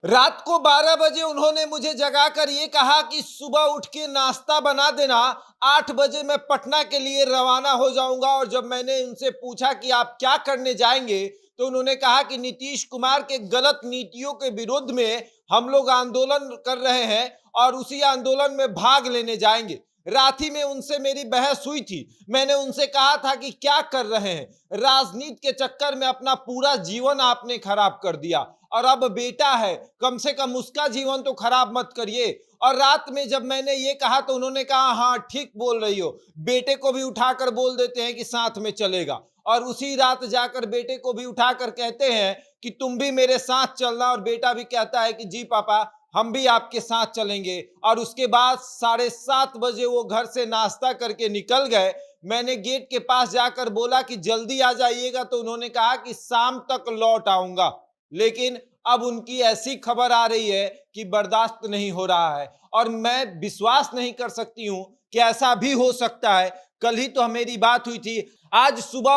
रात को 12 बजे उन्होंने मुझे जगाकर ये कहा कि सुबह उठ के नाश्ता बना देना, 8 बजे मैं पटना के लिए रवाना हो जाऊंगा। और जब मैंने उनसे पूछा कि आप क्या करने जाएंगे, तो उन्होंने कहा कि नीतीश कुमार के गलत नीतियों के विरुद्ध में हम लोग आंदोलन कर रहे हैं और उसी आंदोलन में भाग लेने जाएंगे। रात ही में उनसे मेरी बहस हुई थी। मैंने उनसे कहा था कि क्या कर रहे हैं, राजनीति के चक्कर में अपना पूरा जीवन आपने खराब कर दिया और अब बेटा है, कम से कम उसका जीवन तो खराब मत करिए। और रात में जब मैंने ये कहा तो उन्होंने कहा हाँ ठीक बोल रही हो, बेटे को भी उठाकर बोल देते हैं कि साथ में चलेगा। और उसी रात जाकर बेटे को भी उठाकर कहते हैं कि तुम भी मेरे साथ चलना, और बेटा भी कहता है कि जी पापा हम भी आपके साथ चलेंगे। और उसके बाद 7:30 बजे वो घर से नाश्ता करके निकल गए। मैंने गेट के पास जाकर बोला कि जल्दी आ जाइएगा, तो उन्होंने कहा कि शाम तक लौट आऊंगा। लेकिन अब उनकी ऐसी खबर आ रही है कि बर्दाश्त नहीं हो रहा है और मैं विश्वास नहीं कर सकती हूं कि ऐसा भी हो सकता है। कल ही तो मेरी बात हुई थी, आज सुबह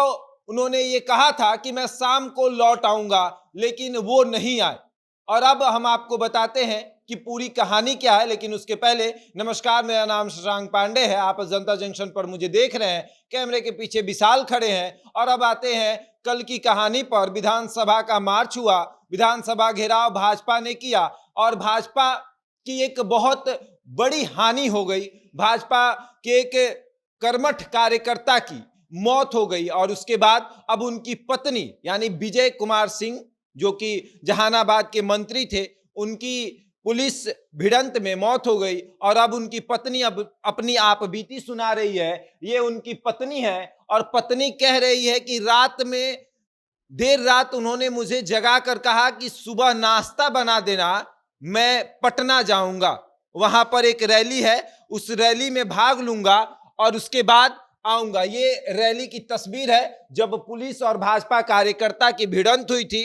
उन्होंने ये कहा था कि मैं शाम को लौट आऊंगा, लेकिन वो नहीं आए। और अब हम आपको बताते हैं कि पूरी कहानी क्या है। लेकिन उसके पहले नमस्कार, मेरा नाम शशांक पांडे है, आप जनता जंक्शन पर मुझे देख रहे हैं, कैमरे के पीछे विशाल खड़े हैं। और अब आते हैं कल की कहानी पर। विधानसभा का मार्च हुआ, विधानसभा घेराव भाजपा ने किया और भाजपा की एक बहुत बड़ी हानि हो गई। भाजपा के एक कर्मठ कार्यकर्ता की मौत हो गई और उसके बाद अब उनकी पत्नी यानी विजय कुमार सिंह, जो कि जहानाबाद के मंत्री थे, उनकी पुलिस भिड़ंत में मौत हो गई। और अब उनकी पत्नी अब अपनी आप बीती सुना रही है। ये उनकी पत्नी है और पत्नी कह रही है कि रात में देर रात उन्होंने मुझे जगा कर कहा कि सुबह नाश्ता बना देना, मैं पटना जाऊंगा, वहां पर एक रैली है, उस रैली में भाग लूंगा और उसके बाद आऊंगा। ये रैली की तस्वीर है जब पुलिस और भाजपा कार्यकर्ता की भिड़ंत हुई थी।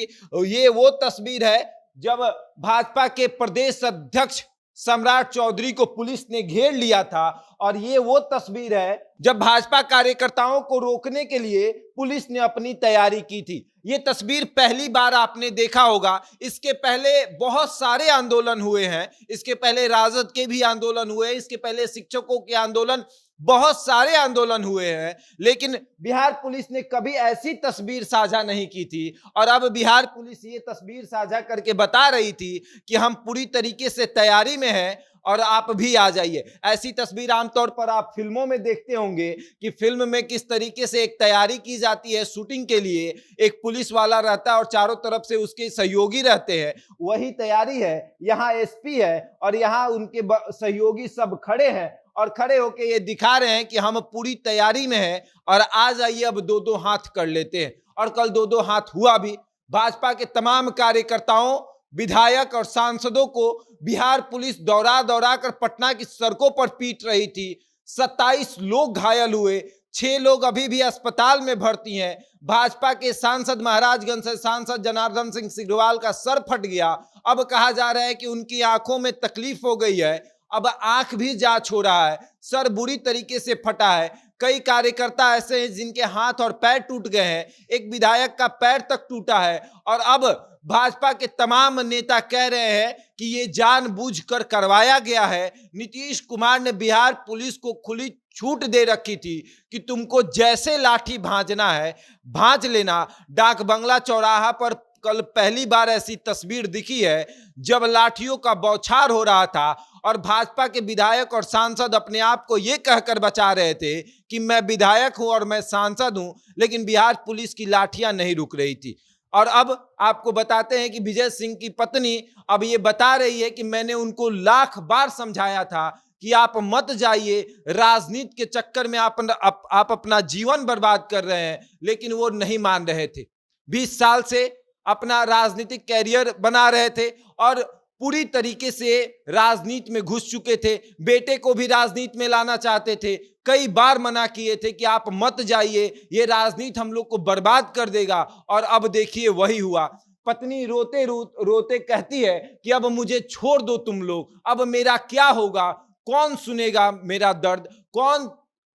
ये वो तस्वीर है जब भाजपा के प्रदेश अध्यक्ष सम्राट चौधरी को पुलिस ने घेर लिया था। और ये वो तस्वीर है जब भाजपा कार्यकर्ताओं को रोकने के लिए पुलिस ने अपनी तैयारी की थी। ये तस्वीर पहली बार आपने देखा होगा, इसके पहले बहुत सारे आंदोलन हुए हैं, इसके पहले राजद के भी आंदोलन हुए, इसके पहले शिक्षकों के आंदोलन, बहुत सारे आंदोलन हुए हैं, लेकिन बिहार पुलिस ने कभी ऐसी तस्वीर साझा नहीं की थी। और अब बिहार पुलिस ये तस्वीर साझा करके बता रही थी कि हम पूरी तरीके से तैयारी में हैं और आप भी आ जाइए। ऐसी तस्वीर आमतौर पर आप फिल्मों में देखते होंगे कि फिल्म में किस तरीके से एक तैयारी की जाती है शूटिंग के लिए, एक पुलिस वाला रहता है और चारों तरफ से उसके सहयोगी रहते हैं, वही तैयारी है। यहाँ एसपी है और यहाँ उनके सहयोगी सब खड़े हैं और खड़े होके ये दिखा रहे हैं कि हम पूरी तैयारी में हैं और आ जाइए, अब दो दो हाथ कर लेते हैं। और कल दो दो हाथ हुआ भी। भाजपा के तमाम कार्यकर्ताओं, विधायक और सांसदों को बिहार पुलिस दौड़ा दौड़ा कर पटना की सड़कों पर पीट रही थी। 27 लोग घायल हुए, 6 लोग अभी भी अस्पताल में भर्ती हैं। भाजपा के सांसद, महाराजगंज से सांसद जनार्दन सिंह सिग्रीवाल का सर फट गया। अब कहा जा रहा है कि उनकी आंखों में तकलीफ हो गई है, अब आंख भी जा छोड़ा है, सर बुरी तरीके से फटा है। कई कार्यकर्ता ऐसे हैं जिनके हाथ और पैर टूट गए हैं, एक विधायक का पैर तक टूटा है। और अब भाजपा के तमाम नेता कह रहे हैं कि ये जानबूझकर करवाया गया है। नीतीश कुमार ने बिहार पुलिस को खुली छूट दे रखी थी कि तुमको जैसे लाठी भांजना है भांज लेना। डाक बंगला चौराहा पर कल पहली बार ऐसी तस्वीर दिखी है जब लाठियों का बौछार हो रहा था और भाजपा के विधायक और सांसद अपने आप को यह कहकर बचा रहे थे कि मैं विधायक हूं और मैं सांसद हूं, लेकिन बिहार पुलिस की लाठियां नहीं रुक रही थी। और अब आपको बताते हैं कि विजय सिंह की पत्नी अब ये बता रही है कि मैंने उनको लाख बार समझाया था कि आप मत जाइए, राजनीति के चक्कर में आप अपना जीवन बर्बाद कर रहे हैं, लेकिन वो नहीं मान रहे थे। 20 साल से अपना राजनीतिक कैरियर बना रहे थे और पूरी तरीके से राजनीति में घुस चुके थे। बेटे को भी राजनीति में लाना चाहते थे, कई बार मना किए थे कि आप मत जाइए, ये राजनीति हम लोग को बर्बाद कर देगा। और अब देखिए वही हुआ। पत्नी रोते रोते कहती है कि अब मुझे छोड़ दो तुम लोग, अब मेरा क्या होगा, कौन सुनेगा मेरा दर्द, कौन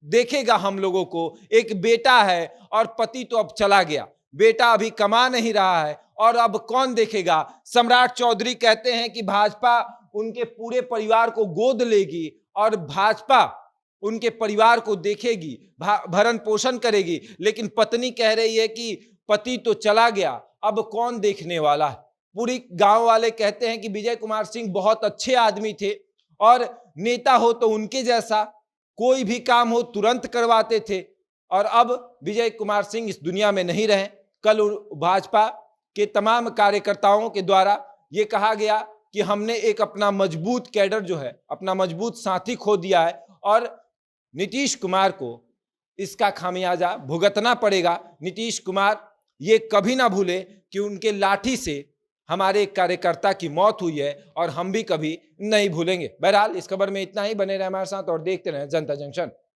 देखेगा हम लोगों को। एक बेटा है और पति तो अब चला गया, बेटा अभी कमा नहीं रहा है और अब कौन देखेगा। सम्राट चौधरी कहते हैं कि भाजपा उनके पूरे परिवार को गोद लेगी और भाजपा उनके परिवार को देखेगी, भरण पोषण करेगी, लेकिन पत्नी कह रही है कि पति तो चला गया, अब कौन देखने वाला है। पूरी गांव वाले कहते हैं कि विजय कुमार सिंह बहुत अच्छे आदमी थे और नेता हो तो उनके जैसा, कोई भी काम हो तुरंत करवाते थे, और अब विजय कुमार सिंह इस दुनिया में नहीं रहे। कल भाजपा के तमाम कार्यकर्ताओं के द्वारा ये कहा गया कि हमने एक अपना मजबूत कैडर जो है, अपना मजबूत साथी खो दिया है और नीतीश कुमार को इसका खामियाजा भुगतना पड़ेगा। नीतीश कुमार ये कभी ना भूले कि उनके लाठी से हमारे एक कार्यकर्ता की मौत हुई है और हम भी कभी नहीं भूलेंगे। बहरहाल इस खबर में इतना ही, बने रहे हमारे साथ और देखते रहें जनता जंक्शन।